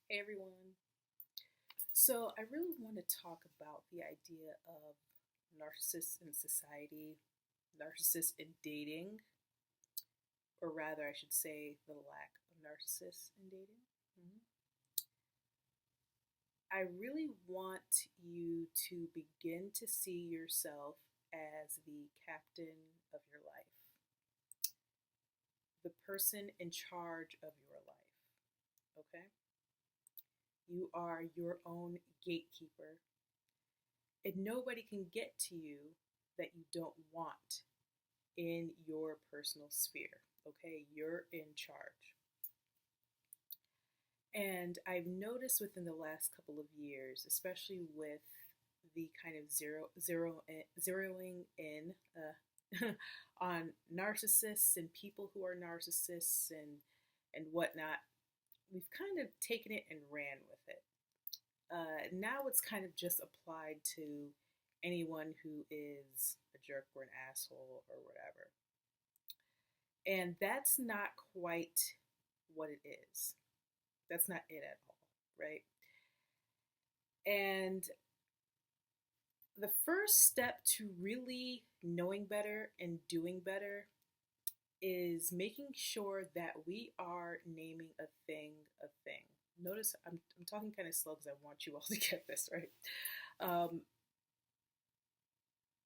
Hey everyone. So, I really want to talk about the idea of narcissists in society, narcissists in dating, or rather, I should say, the lack of narcissists in dating. Mhm. I really want you to begin to see yourself as the captain of your life, the person in charge of your life, okay? You are your own gatekeeper, and nobody can get to you that you don't want in your personal sphere. Okay, you're in charge. And I've noticed within the last couple of years, especially with the kind of zeroing in on narcissists and people who are narcissists and whatnot, we've kind of taken it and ran with it. Now it's kind of just applied to anyone who is a jerk or an asshole or whatever. And that's not quite what it is. That's not it at all, right? And the first step to really knowing better and doing better is making sure that we are naming a thing a thing. Notice I'm talking kind of slow because I want you all to get this, right? Um,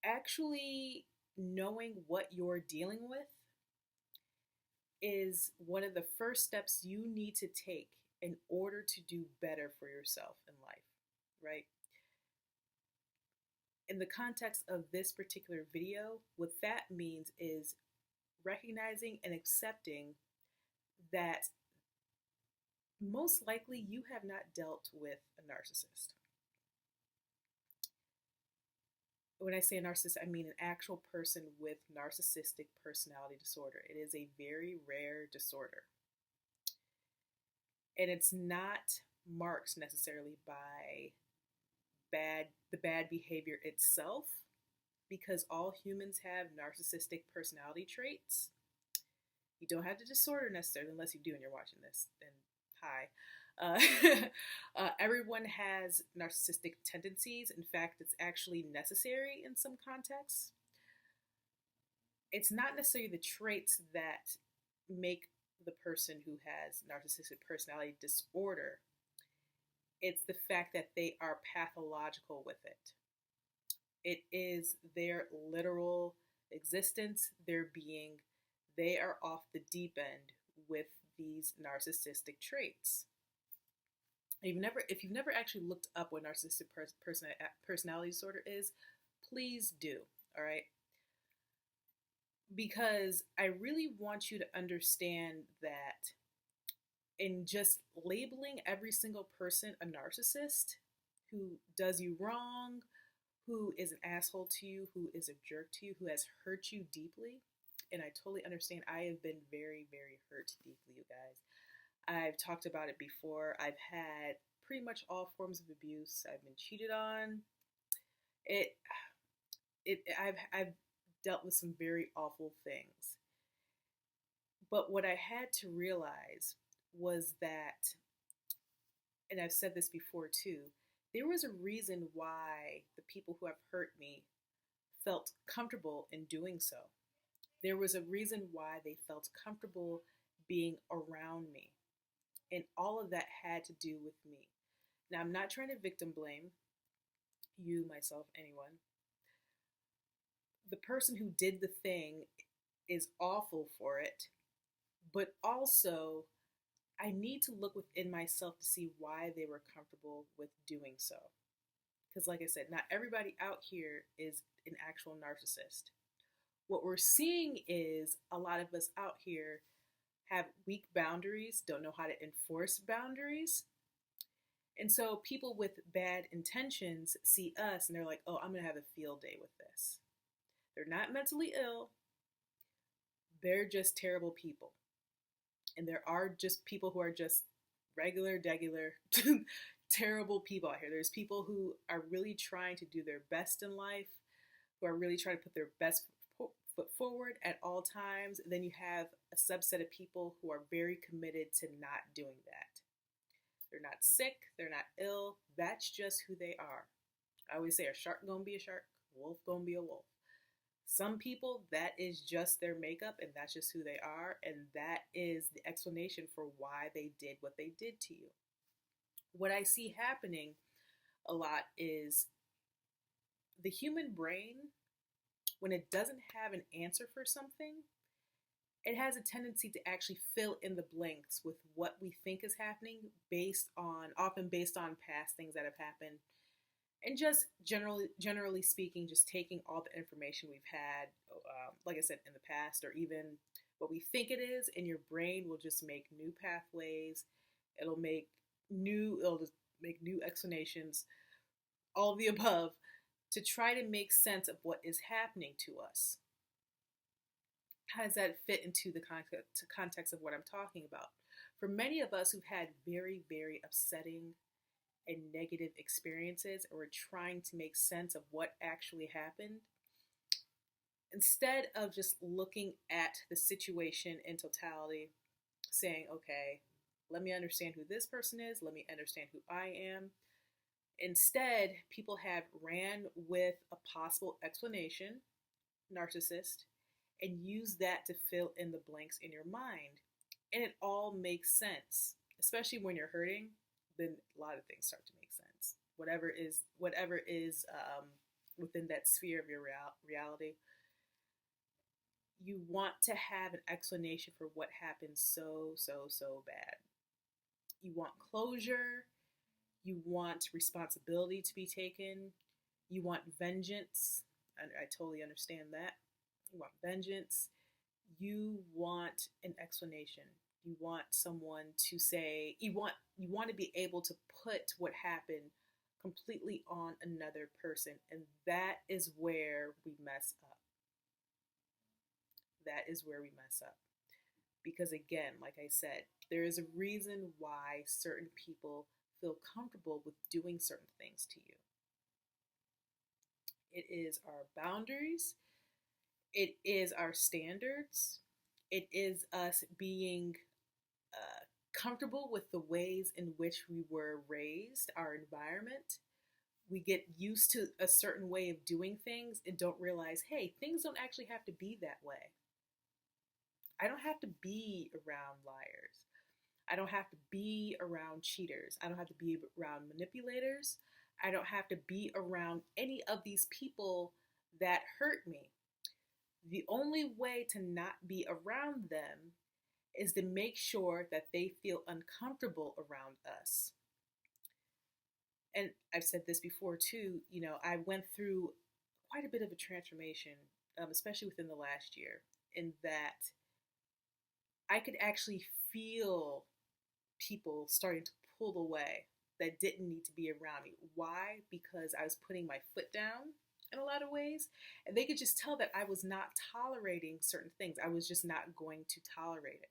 actually knowing what you're dealing with is one of the first steps you need to take in order to do better for yourself in life, right? In the context of this particular video, what that means is recognizing and accepting that most likely you have not dealt with a narcissist. When I say a narcissist, I mean an actual person with narcissistic personality disorder. It is a very rare disorder. And it's not marked necessarily by the bad behavior itself, because all humans have narcissistic personality traits. You don't have the disorder necessarily, unless you do and you're watching this, then hi. Everyone has narcissistic tendencies. In fact, it's actually necessary in some contexts. It's not necessarily the traits that make the person who has narcissistic personality disorder. It's the fact that they are pathological with it. It is their literal existence, their being. They are off the deep end with these narcissistic traits. If you've never actually looked up what narcissistic personality disorder is, please do, all right? Because I really want you to understand that in just labeling every single person a narcissist who does you wrong, who is an asshole to you, who is a jerk to you, who has hurt you deeply, and I totally understand. I have been very, very hurt deeply, you guys. I've talked about it before. I've had pretty much all forms of abuse. I've been cheated on. It, I've dealt with some very awful things. But what I had to realize was that, and I've said this before too, there was a reason why the people who have hurt me felt comfortable in doing so. There was a reason why they felt comfortable being around me. And all of that had to do with me. Now, I'm not trying to victim blame you, myself, anyone. The person who did the thing is awful for it, but also I need to look within myself to see why they were comfortable with doing so. Because, like I said, not everybody out here is an actual narcissist. What we're seeing is a lot of us out here have weak boundaries, don't know how to enforce boundaries. And so people with bad intentions see us and they're like, oh, I'm going to have a field day with this. They're not mentally ill. They're just terrible people. And there are just people who are just regular, terrible people out here. There's people who are really trying to do their best in life, who are really trying to put their best foot forward at all times. And then you have a subset of people who are very committed to not doing that. They're not sick. They're not ill. That's just who they are. I always say a shark gonna be a shark, a wolf gonna be a wolf. Some people, that is just their makeup and that's just who they are. And that is the explanation for why they did what they did to you. What I see happening a lot is the human brain, when it doesn't have an answer for something, it has a tendency to actually fill in the blanks with what we think is happening often based on past things that have happened. And just generally speaking, just taking all the information we've had, like I said, in the past, or even what we think it is, and your brain will just make new pathways. It'll just make new explanations, all of the above, to try to make sense of what is happening to us. How does that fit into the context of what I'm talking about? For many of us who've had very, very upsetting and negative experiences, and we're trying to make sense of what actually happened, instead of just looking at the situation in totality, saying, okay, let me understand who this person is, let me understand who I am. Instead, people have ran with a possible explanation, narcissist, and use that to fill in the blanks in your mind. And it all makes sense, especially when you're hurting. Then a lot of things start to make sense. Whatever is within that sphere of your reality, you want to have an explanation for what happened so bad. You want closure. You want responsibility to be taken. You want vengeance. I totally understand that. You want vengeance. You want an explanation. You want someone to say, you want to be able to put what happened completely on another person. And that is where we mess up. That is where we mess up. Because again, like I said, there is a reason why certain people feel comfortable with doing certain things to you. It is our boundaries. It is our standards. It is us being comfortable with the ways in which we were raised, our environment. We get used to a certain way of doing things and don't realize, hey, things don't actually have to be that way. I don't have to be around liars. I don't have to be around cheaters. I don't have to be around manipulators. I don't have to be around any of these people that hurt me. The only way to not be around them is to make sure that they feel uncomfortable around us. And I've said this before too, I went through quite a bit of a transformation, especially within the last year, in that I could actually feel people starting to pull away that didn't need to be around me. Why? Because I was putting my foot down in a lot of ways, and they could just tell that I was not tolerating certain things. I was just not going to tolerate it.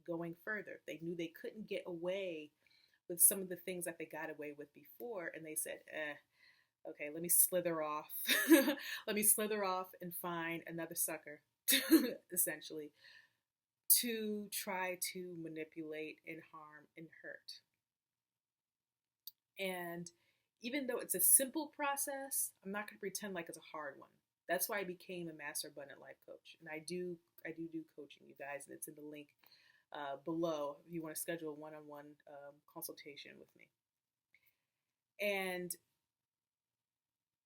Going further, they knew they couldn't get away with some of the things that they got away with before, and they said, okay, let me slither off. Let me slither off and find another sucker, essentially, to try to manipulate and harm and hurt. And even though it's a simple process, I'm not going to pretend like it's a hard one. That's why I became a Master Abundant Life Coach. And I do coaching, you guys, and it's in the link below if you want to schedule a one-on-one consultation with me. And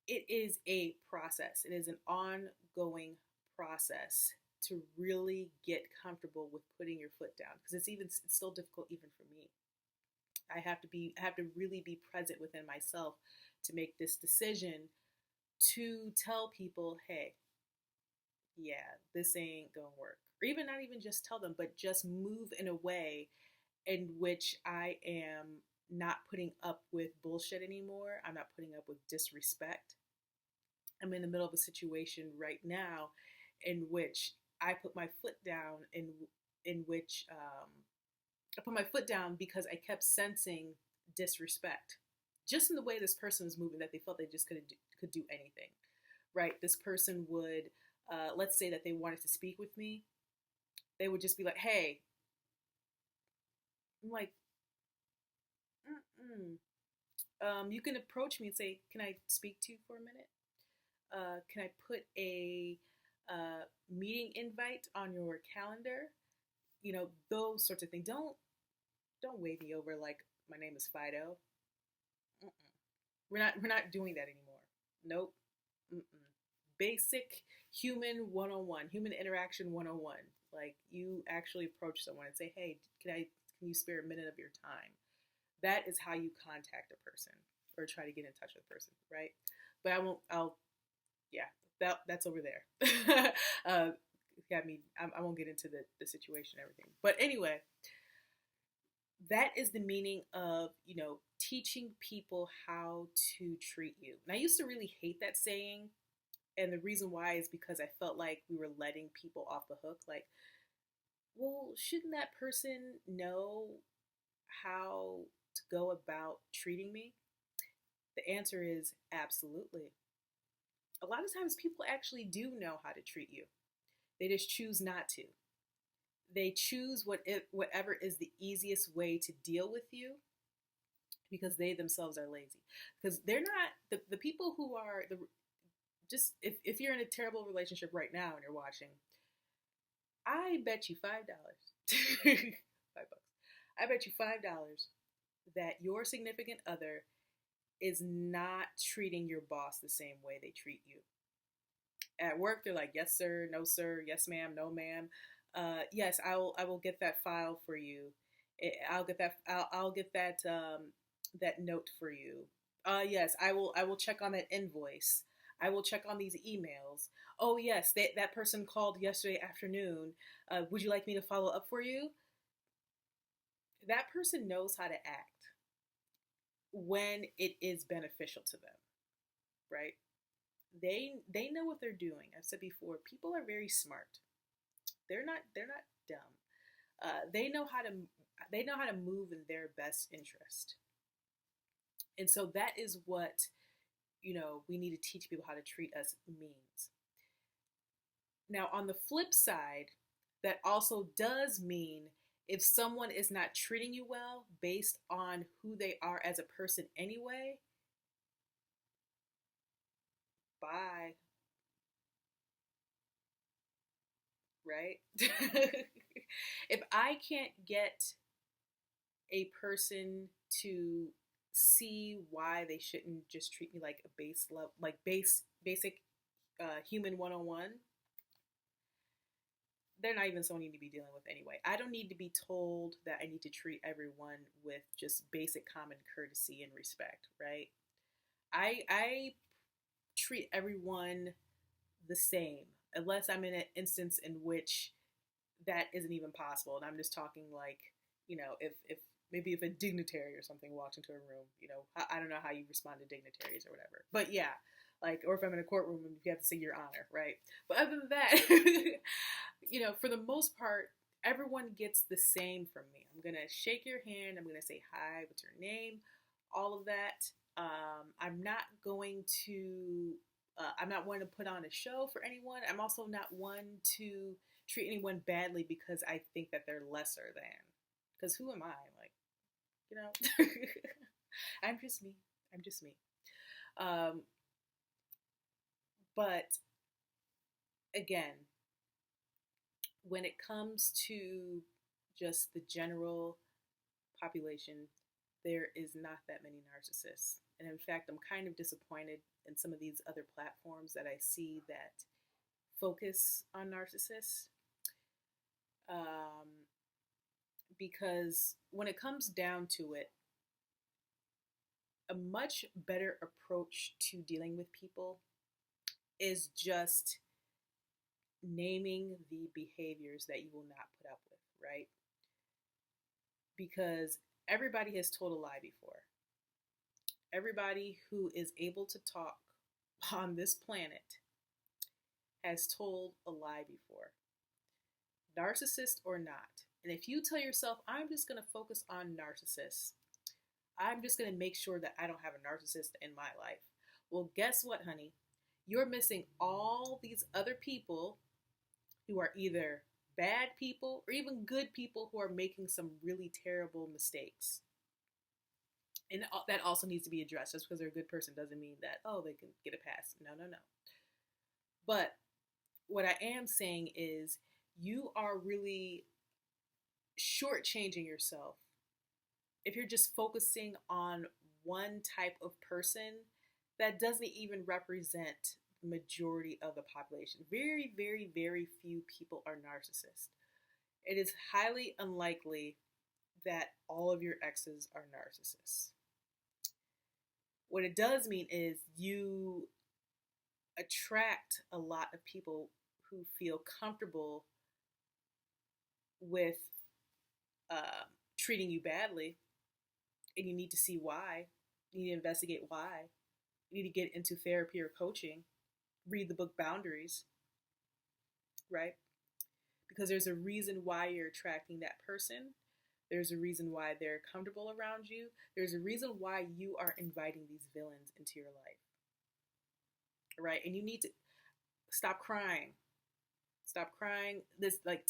it is a process. It is an ongoing process to really get comfortable with putting your foot down, because it's still difficult even for me. I have to really be present within myself to make this decision to tell people, hey, yeah, this ain't gonna work. Or even not even just tell them, but just move in a way in which I am not putting up with bullshit anymore. I'm not putting up with disrespect. I'm in the middle of a situation right now in which I put my foot down, in which I put my foot down because I kept sensing disrespect, just in the way this person was moving, that they felt they just could do anything, right? This person would, let's say that they wanted to speak with me. They would just be like, hey. I'm like, You can approach me and say, "Can I speak to you for a minute? Can I put a meeting invite on your calendar?" Those sorts of things. Don't wave me over like my name is Fido. Mm-mm. We're not doing that anymore. Nope. Mm-mm. Basic human one-on-one, human interaction 101. Like, you actually approach someone and say, "Hey, can you spare a minute of your time?" That is how you contact a person or try to get in touch with a person, right? But yeah, that's over there. I won't get into the situation and everything. But anyway, that is the meaning of, teaching people how to treat you. And I used to really hate that saying. And the reason why is because I felt like we were letting people off the hook. Like, well, shouldn't that person know how to go about treating me? The answer is absolutely. A lot of times people actually do know how to treat you. They just choose not to. They choose whatever is the easiest way to deal with you because they themselves are lazy. Because they're not the people who are just if you're in a terrible relationship right now and you're watching, I bet you $5, $5. I bet you $5 that your significant other is not treating your boss the same way they treat you. At work, they're like, "Yes, sir," "No, sir," "Yes, ma'am," "No, ma'am." Yes, I will get that file for you. I'll get that. I'll get that that note for you. Yes, I will check on that invoice. I will check on these emails. Oh yes, that person called yesterday afternoon. Would you like me to follow up for you? That person knows how to act when it is beneficial to them, right? They know what they're doing. I've said before, people are very smart. They're not dumb. They know how to move in their best interest. And so that is what we need to teach people how to treat us means. Now, on the flip side, that also does mean if someone is not treating you well based on who they are as a person anyway, bye. Right? If I can't get a person to see why they shouldn't just treat me like a basic human one-on-one, they're not even someone you need to be dealing with anyway. I don't need to be told that I need to treat everyone with just basic common courtesy and respect, right? I treat everyone the same, unless I'm in an instance in which that isn't even possible. And I'm just talking like, if a dignitary or something walks into a room, I don't know how you respond to dignitaries or whatever. But yeah, or if I'm in a courtroom and you have to say your honor, right? But other than that, for the most part, everyone gets the same from me. I'm going to shake your hand. I'm going to say, "Hi, what's your name?" All of that. I'm not going to, I'm not one to put on a show for anyone. I'm also not one to treat anyone badly because I think that they're lesser than. Because who am I? I'm just me. I'm just me. But again, when it comes to just the general population, there is not that many narcissists. And in fact, I'm kind of disappointed in some of these other platforms that I see that focus on narcissists. Because when it comes down to it, a much better approach to dealing with people is just naming the behaviors that you will not put up with, right? Because everybody has told a lie before. Everybody who is able to talk on this planet has told a lie before. Narcissist or not. And if you tell yourself, "I'm just going to focus on narcissists. I'm just going to make sure that I don't have a narcissist in my life." Well, guess what, honey? You're missing all these other people who are either bad people or even good people who are making some really terrible mistakes. And that also needs to be addressed. Just because they're a good person doesn't mean that, oh, they can get a pass. No, no, no. But what I am saying is you are really shortchanging yourself if you're just focusing on one type of person that doesn't even represent the majority of the population. Very, very, very few people are narcissists. It is highly unlikely that all of your exes are narcissists. What it does mean is you attract a lot of people who feel comfortable with treating you badly, and you need to see why. You need to investigate why. You need to get into therapy or coaching. Read the book Boundaries, right? Because there's a reason why you're attracting that person. There's a reason why they're comfortable around you. There's a reason why you are inviting these villains into your life, right? And you need to stop crying. Stop crying. This like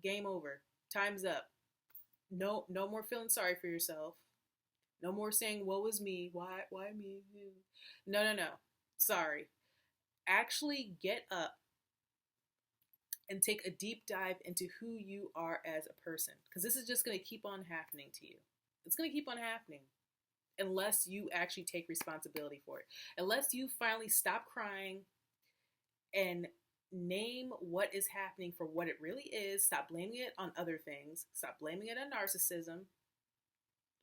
game over. Time's up. No more feeling sorry for yourself. No more saying, woe is me. Why me? No. Sorry. Actually get up and take a deep dive into who you are as a person. Because this is just going to keep on happening to you. It's going to keep on happening unless you actually take responsibility for it. Unless you finally stop crying and name what is happening for what it really is. Stop blaming it on other things. Stop blaming it on narcissism.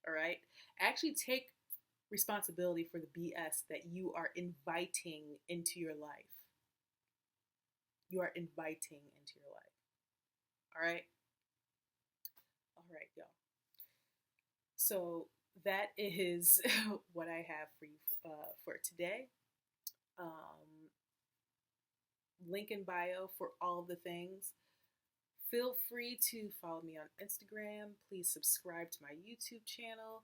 All right? Actually take responsibility for the BS that you are inviting into your life. You are inviting into your life. All right? All right, y'all. So that is what I have for you for today. Link in bio for all of the things. Feel free to follow me on Instagram. Please subscribe to my YouTube channel.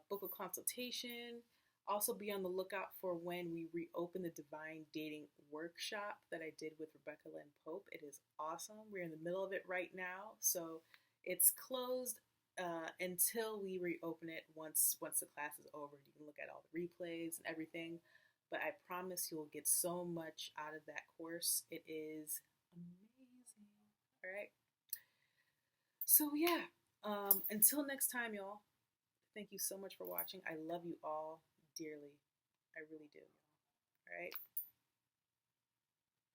Book a consultation. Also be on the lookout for when we reopen the Divine Dating Workshop that I did with Rebecca Lynn Pope. It is awesome. We're in the middle of it right now. So it's closed until we reopen it once the class is over. You can look at all the replays and everything. But I promise you'll get so much out of that course. It is amazing. All right. So yeah, until next time, y'all. Thank you so much for watching. I love you all dearly. I really do. All right.